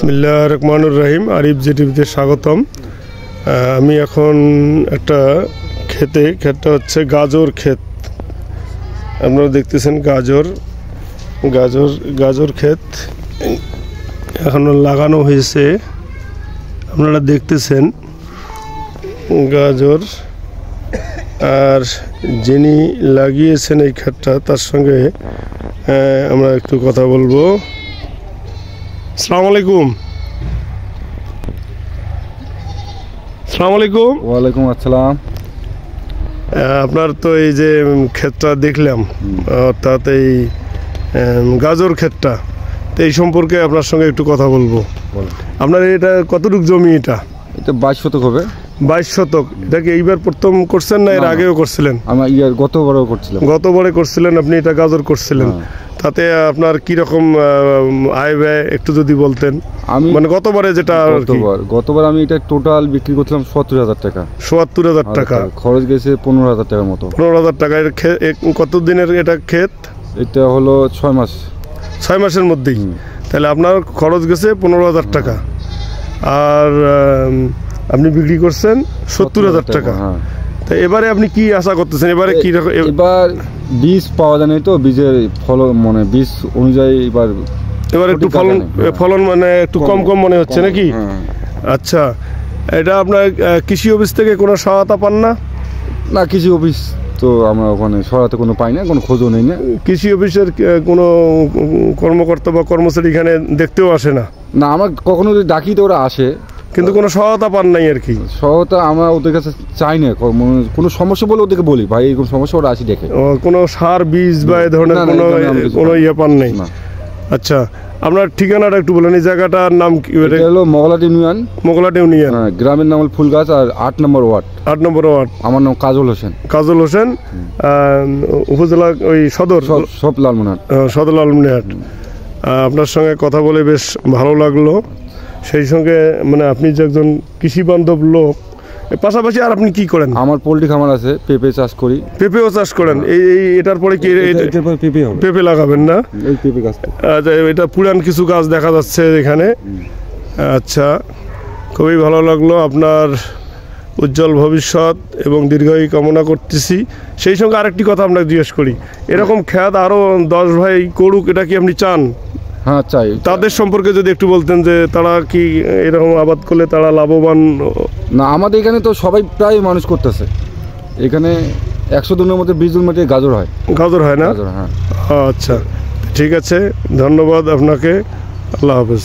বিসমিল্লাহির রহমানির রহিম। আরিফ জিটিভিতে স্বাগতম। আমি এখন একটা ক্ষেতটা হচ্ছে গাজর ক্ষেত। আপনারা দেখতেছেন গাজর ক্ষেত এখনো লাগানো হয়েছে। আপনারা দেখতেছেন গাজর, আর যিনি লাগিয়েছেন এই ক্ষেতটা তার সঙ্গে আমরা একটু কথা বলবো। আসসালামু আলাইকুম। আসসালামু আলাইকুম। ওয়ালাইকুম আসসালাম। আপনার তো এই যে ক্ষেতটা দেখলাম, অর্থাৎ এই গাজর ক্ষেতটা, তো এই সম্পর্কে আপনার সঙ্গে একটু কথা বলবো। আপনার এটা কতটুকু জমি? এটা 22 শতক হবে। 22 শতক। এটাকে এইবার প্রথম করছেন না এর আগেও করছিলেন? আমি গতবারও করছিলাম। গতবারে করছিলেন আপনি, এটা গাজর করছিলেন। তাতে আপনার কি রকম আয় ব্যয় একটু যদি বলতেন। আমি মানে গতবারে যেটা গতবার আমি এটা টোটাল বিক্রি করছিলাম 70,000 টাকা। 70,000 টাকা। খরচ গেছে 15,000 টাকার মতো। 15,000 টাকা। কত দিনের এটা ক্ষেত? এটা হলো 6 মাস। 6 মাসের মধ্যেই। তাহলে আপনার খরচ গেছে 15,000 টাকা, আর আপনি বিক্রি করছেন 70,000 টাকা। তা এবারে আপনি কি আশা করতেছেন? এবারে কি রকম? এবার বীজ পাওয়া যায়নি তো, বীজের ফলন মানে বীজ অনুযায়ী এবার একটু ফলন মানে একটু কম মনে হচ্ছে নাকি? আচ্ছা, এটা আপনার কৃষি অফিস থেকে কোনো সহায়তা পান না? না, কৃষি অফিস তো আমরা ওখানে সহায়তা কোনো পাই না, কোনো খোঁজও নেই না। কৃষি অফিসের কোনো কর্মকর্তা বা কর্মচারী এখানে দেখতেও আসে না? না, আমরা কখনো যদি ডাকি তো ওরা আসে, কিন্তু কোনো সহায়তা পান নাই আর কি। সহায়তা আমরা ওদের কাছে চাই না। কোনো সমস্যা বলে ওদেরকে বলি, ভাই এরকম সমস্যা, ওরা আসি দেখে। কোনো সার বীজ বা এই ধরনের কোনো ইয়ে পান নাই? আচ্ছা, আপনার ঠিকানাটা একটু বলেন। এই জায়গাটার নাম কি? হলো মোগলাট ইউনিয়ন। মোগলাট ইউনিয়ন। গ্রামের নাম হল ফুলগাছ, আর 8 নম্বর ওয়ার্ড। 8 নম্বর ওয়ার্ড। আমার নাম কাজল হোসেন। উপজেলা ওই সদর লালমনিরহাট। আপনার সঙ্গে কথা বলে বেশ ভালো লাগলো। সেই সঙ্গে মানে আপনি যে একজন কৃষি বান্ধব লোক, পাশাপাশি আর আপনি কি করেন? আমার পোল্ট্রি খামার আছে, পেঁপে চাষ করি। পেঁপেও চাষ করেন? এই এটার পরে কি পেঁপে লাগাবেন না? আচ্ছা, এটা পুরান কিছু গাছ দেখা যাচ্ছে এখানে। আচ্ছা, খুবই ভালো লাগলো। আপনার উজ্জ্বল ভবিষ্যৎ এবং দীর্ঘায়ু কামনা করতেছি। সেই সঙ্গে আরেকটি কথা আপনাকে জিজ্ঞেস করি, এরকম খ্যাত আরও 10 ভাই করুক, এটা কি আপনি চান? হ্যাঁ, চাই। তাদের সম্পর্কে যদি একটু বলতেন যে তারা কি এরকম আবাদ করলে তারা লাভবান? না, আমাদের এখানে তো সবাই প্রায় মানুষ করতেছে। এখানে 100 জনের মধ্যে 20 জন মধ্যে গাজর হয় না? হ্যাঁ। আচ্ছা, ঠিক আছে, ধন্যবাদ আপনাকে। আল্লাহ হাফেজ।